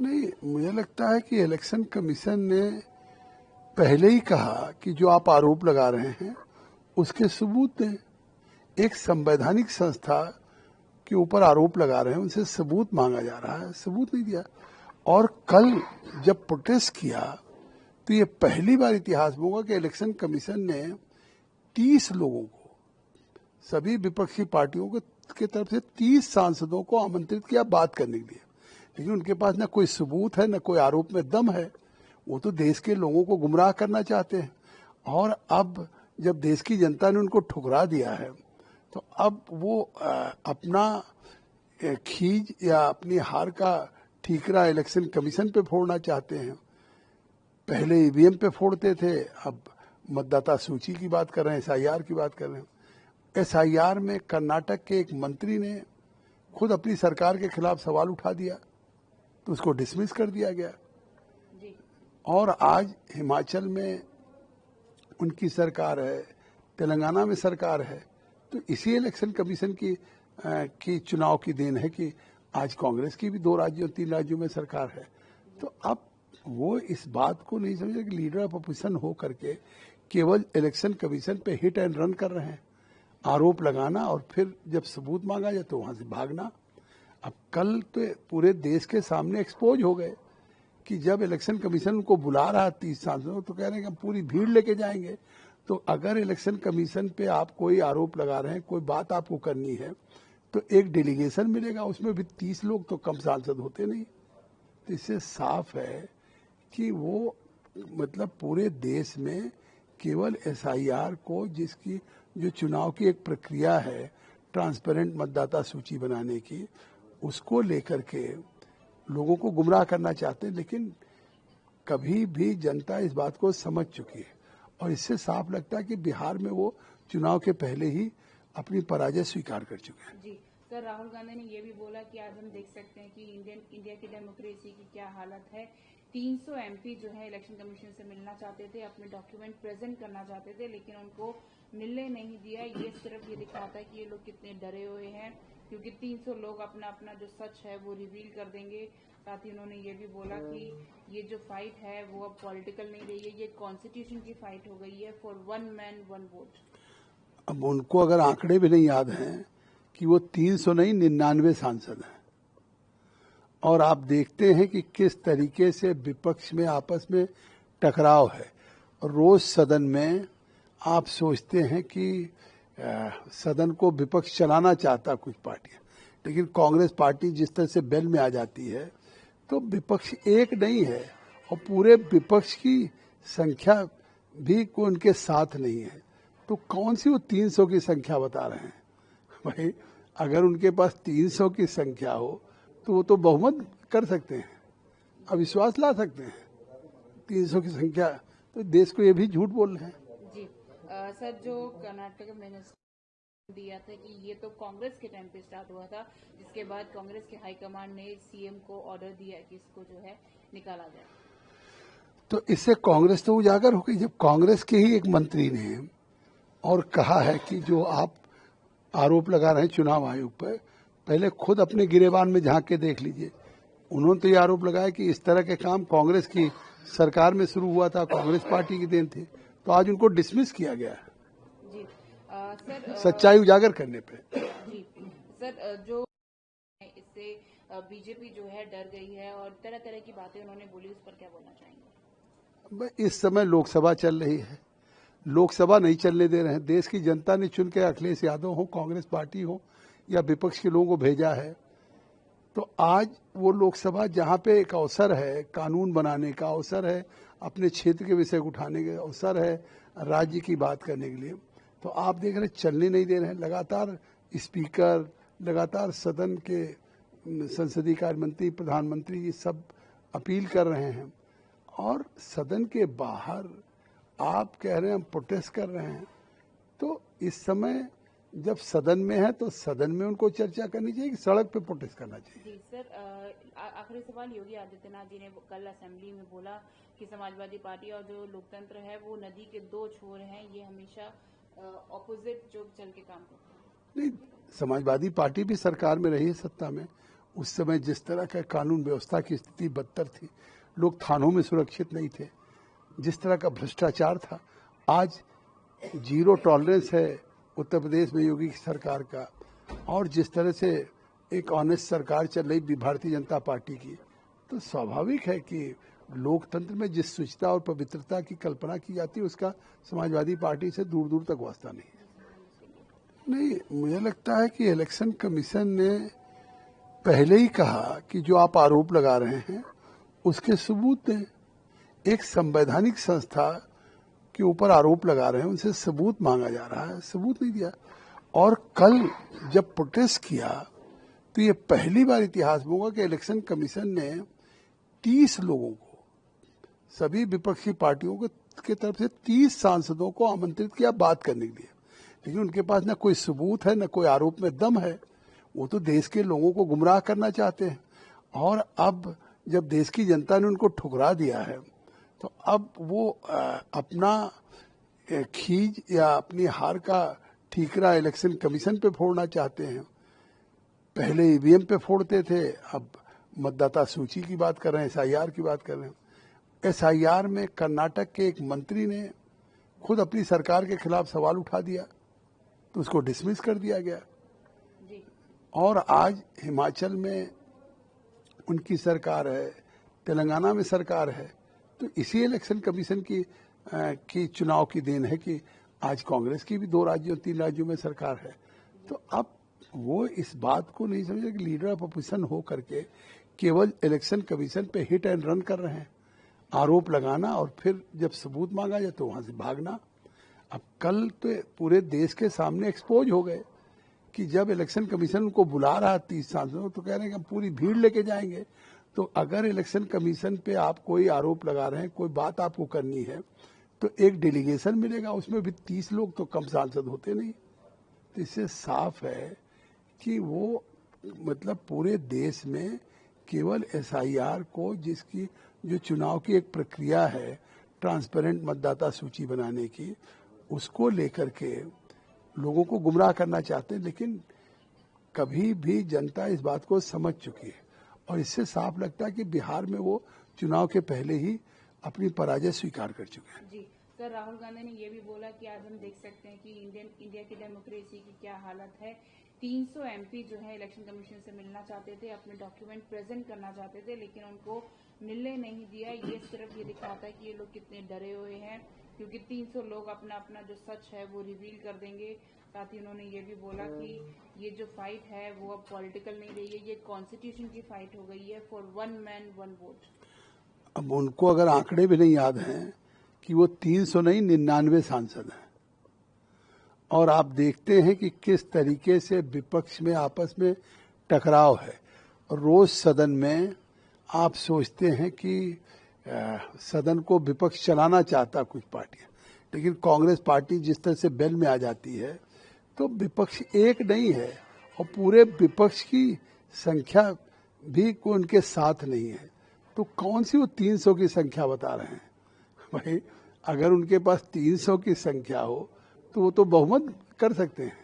नहीं, मुझे लगता है कि इलेक्शन कमीशन ने पहले ही कहा कि जो आप आरोप लगा रहे हैं उसके सबूत दें। एक संवैधानिक संस्था के ऊपर आरोप लगा रहे हैं, उनसे सबूत मांगा जा रहा है, सबूत नहीं दिया। और कल जब प्रोटेस्ट किया तो ये पहली बार इतिहास में होगा कि इलेक्शन कमीशन ने 30 लोगों को, सभी विपक्षी पार्टियों के तरफ से 30 सांसदों को आमंत्रित किया बात करने के लिए, लेकिन उनके पास न कोई सबूत है, न कोई आरोप में दम है। वो तो देश के लोगों को गुमराह करना चाहते हैं। और अब जब देश की जनता ने उनको ठुकरा दिया है तो अब वो अपना खींच या अपनी हार का ठीकरा इलेक्शन कमीशन पे फोड़ना चाहते हैं। पहले ईवीएम पे फोड़ते थे, अब मतदाता सूची की बात कर रहे हैं, एसआईआर की बात कर रहे हैं। एसआईआर में कर्नाटक के एक मंत्री ने खुद अपनी सरकार के खिलाफ सवाल उठा दिया तो उसको डिसमिस कर दिया गया। और आज हिमाचल में उनकी सरकार है, तेलंगाना में सरकार है। तो इसी इलेक्शन कमीशन की चुनाव की देन है कि आज कांग्रेस की भी 2 राज्यों 3 राज्यों में सरकार है। तो अब वो इस बात को नहीं समझ रहे कि लीडर ऑफ अपोजिशन हो करके केवल इलेक्शन कमीशन पे हिट एंड रन कर रहे हैं, आरोप लगाना और फिर जब सबूत मांगा जाए तो वहां से भागना। अब कल तो पूरे देश के सामने एक्सपोज हो गए कि जब इलेक्शन कमीशन उनको बुला रहा 30 सांसदों तो कह रहे हैं कि हम पूरी भीड़ लेके जाएंगे। तो अगर इलेक्शन कमीशन पे आप कोई आरोप लगा रहे हैं, कोई बात आपको करनी है, तो एक डेलीगेशन मिलेगा, उसमें भी 30 लोग तो कम सांसद होते नहीं। तो इससे साफ है कि वो मतलब पूरे देश में केवल एसआईआर को, जिसकी जो चुनाव की एक प्रक्रिया है ट्रांसपेरेंट मतदाता सूची बनाने की, उसको लेकर के लोगों को गुमराह करना चाहते हैं। लेकिन कभी भी जनता इस बात को समझ चुकी है और इससे साफ लगता है कि बिहार में वो चुनाव के पहले ही अपनी पराजय स्वीकार कर चुके हैं। जी सर, राहुल गांधी ने ये भी बोला कि आज हम देख सकते हैं कि इंडिया की डेमोक्रेसी की क्या हालत है। 300 एमपी जो है इलेक्शन कमीशन से मिलना चाहते थे, अपने डॉक्यूमेंट प्रेजेंट करना चाहते थे, लेकिन उनको मिलने नहीं दिया। ये सिर्फ ये दिखाता है कि ये लोग कितने डरे हुए हैं, क्योंकि 300 लोग अपना अपना जो सच है वो रिवील कर देंगे। साथ ही उन्होंने ये भी बोला कि ये जो फाइट है वो अब पॉलिटिकल नहीं रही है, ये कॉन्स्टिट्यूशन की फाइट हो गई है फॉर 1 मैन 1 वोट। अब उनको अगर आंकड़े भी नहीं याद हैं कि वो 300 नहीं 99 सांसद हैं, और आप देखते हैं कि किस तरीके से विपक्ष में आपस में टकराव है। रोज सदन में आप सोचते हैं कि सदन को विपक्ष चलाना चाहता कुछ पार्टियां, लेकिन कांग्रेस पार्टी जिस तरह से बेल में आ जाती है तो विपक्ष एक नहीं है और पूरे विपक्ष की संख्या भी कोई उनके साथ नहीं है। तो कौन सी वो 300 की संख्या बता रहे हैं भाई? अगर उनके पास 300 की संख्या हो तो वो तो बहुमत कर सकते हैं, अविश्वास ला सकते हैं। 300 की संख्या, तो देश को ये भी झूठ बोल रहे हैं। जी सर, जो कर्नाटक मिनिस्टर दिया था कि ये तो कांग्रेस के टाइम पे स्टार्ट हुआ था, जिसके बाद कांग्रेस के हाईकमांड ने सीएम को ऑर्डर दिया कि इसको जो है निकाला जाए। तो इससे कांग्रेस तो उजागर हो गई जब कांग्रेस के ही एक मंत्री ने और कहा है कि जो आप आरोप लगा रहे हैं चुनाव आयोग पर, पहले खुद अपने गिरेबान में झांक के देख लीजिए। उन्होंने तो ये आरोप लगाया कि इस तरह के काम कांग्रेस की सरकार में शुरू हुआ था, कांग्रेस पार्टी की देन थी। तो आज उनको डिसमिस किया गया है जी सर, सच्चाई उजागर करने पे। जी सर, जो इससे बीजेपी जो है डर गई है और तरह तरह की बातें उन्होंने बोली, उस पर क्या बोलना चाहेंगे? इस समय लोकसभा चल रही है, लोकसभा नहीं चलने दे रहे हैं। देश की जनता ने चुन के अखिलेश यादव हो, कांग्रेस पार्टी हो या विपक्ष के लोगों को भेजा है। तो आज वो लोकसभा जहां पे एक अवसर है कानून बनाने का, अवसर है अपने क्षेत्र के विषय उठाने का, अवसर है राज्य की बात करने के लिए, तो आप देख रहे चलने नहीं दे रहे हैं। लगातार स्पीकर, लगातार सदन के संसदीय कार्य मंत्री, प्रधानमंत्री, ये सब अपील कर रहे हैं। और सदन के बाहर आप कह रहे हैं हम प्रोटेस्ट कर रहे हैं। तो इस समय जब सदन में है तो सदन में उनको चर्चा करनी चाहिए कि सड़क पे प्रोटेस्ट करना चाहिए। जी सर, आखिरी सवाल, योगी आदित्यनाथ जी ने कल असेंबली में बोला कि समाजवादी पार्टी और जो लोकतंत्र है वो नदी के 2 छोर हैं, ये हमेशा ऑपोजिट जो चल के काम करते हैं। नहीं, समाजवादी पार्टी भी सरकार में रही है, सत्ता में, उस समय जिस तरह का कानून व्यवस्था की स्थिति बदतर थी, लोग थानों में सुरक्षित नहीं थे, जिस तरह का भ्रष्टाचार था, आज जीरो टॉलरेंस है उत्तर प्रदेश में योगी की सरकार का, और जिस तरह से एक ऑनेस्ट सरकार चल रही भारतीय जनता पार्टी की, तो स्वाभाविक है कि लोकतंत्र में जिस शुचिता और पवित्रता की कल्पना की जाती है उसका समाजवादी पार्टी से दूर दूर तक वास्ता नहीं। मुझे लगता है कि इलेक्शन कमीशन ने पहले ही कहा कि जो आप आरोप लगा रहे हैं उसके सबूत दें। एक संवैधानिक संस्था के ऊपर आरोप लगा रहे हैं, उनसे सबूत मांगा जा रहा है, सबूत नहीं दिया। और कल जब प्रोटेस्ट किया तो ये पहली बार इतिहास में होगा कि इलेक्शन कमीशन ने 30 लोगों को, सभी विपक्षी पार्टियों की तरफ से 30 सांसदों को आमंत्रित किया बात करने के लिए, लेकिन उनके पास न कोई सबूत है, न कोई आरोप में दम है। वो तो देश के लोगों को गुमराह करना चाहते हैं, और अब जब देश की जनता ने उनको ठुकरा दिया है तो अब वो अपना खींच या अपनी हार का ठीकरा इलेक्शन कमीशन पे फोड़ना चाहते हैं। पहले ईवीएम पे फोड़ते थे, अब मतदाता सूची की बात कर रहे हैं, एसआईआर की बात कर रहे हैं। एसआईआर में कर्नाटक के एक मंत्री ने खुद अपनी सरकार के खिलाफ सवाल उठा दिया तो उसको डिसमिस कर दिया गया। और आज हिमाचल में उनकी सरकार है, तेलंगाना में सरकार है, तो इसी इलेक्शन कमीशन की चुनाव की देन है कि आज कांग्रेस की भी 2 राज्यों 3 राज्यों में सरकार है। तो अब वो इस बात को नहीं समझे कि लीडर ऑफ अपोजिशन हो करके केवल इलेक्शन कमीशन पे हिट एंड रन कर रहे हैं, आरोप लगाना और फिर जब सबूत मांगा जाए तो वहां से भागना। अब कल तो पूरे देश के सामने एक्सपोज हो गए कि जब इलेक्शन कमीशन को बुला रहा 30 सांसदों तो कह रहे हैं कि हम पूरी भीड़ लेके जाएंगे। तो अगर इलेक्शन कमीशन पे आप कोई आरोप लगा रहे हैं, कोई बात आपको करनी है, तो एक डेलीगेशन मिलेगा, उसमें भी 30 लोग तो कम सांसद होते नहीं। तो इससे साफ है कि वो मतलब पूरे देश में केवल एसआईआर को, जिसकी जो चुनाव की एक प्रक्रिया है ट्रांसपेरेंट मतदाता सूची बनाने की, उसको लेकर के लोगों को गुमराह करना चाहते हैं। लेकिन कभी भी जनता इस बात को समझ चुकी है, और इससे साफ लगता है कि बिहार में वो चुनाव के पहले ही अपनी पराजय स्वीकार कर चुके हैं। जी सर, राहुल गांधी ने ये भी बोला कि आज हम देख सकते हैं कि इंडिया की डेमोक्रेसी की क्या हालत है। 300 एमपी जो है इलेक्शन कमीशन से मिलना चाहते थे, अपने डॉक्यूमेंट प्रेजेंट करना चाहते थे, लेकिन उनको मिलने नहीं दिया। ये सिर्फ ये दिखाता है कि ये लोग कितने डरे हुए हैं, क्योंकि 300 लोग अपना अपना जो सच है वो रिवील कर देंगे। साथ ही उन्होंने ये भी बोला कि ये जो फाइट है वो अब पॉलिटिकल नहीं रही है, ये कॉन्स्टिट्यूशन की फाइट हो गई है, फॉर 1 मैन 1 वोट। अब उनको अगर आंकड़े भी नहीं याद हैं कि वो 300 नहीं 99 सांसद हैं, और आप देखते हैं कि किस तरीके से विपक्ष में आपस में टकराव है। रोज सदन में आप सोचते हैं कि सदन को विपक्ष चलाना चाहता कुछ पार्टियां, लेकिन कांग्रेस पार्टी जिस तरह से बेल में आ जाती है तो विपक्ष एक नहीं है, और पूरे विपक्ष की संख्या भी कोई उनके साथ नहीं है। तो कौन सी वो 300 की संख्या बता रहे हैं भाई? अगर उनके पास 300 की संख्या हो तो वो तो बहुमत कर सकते हैं।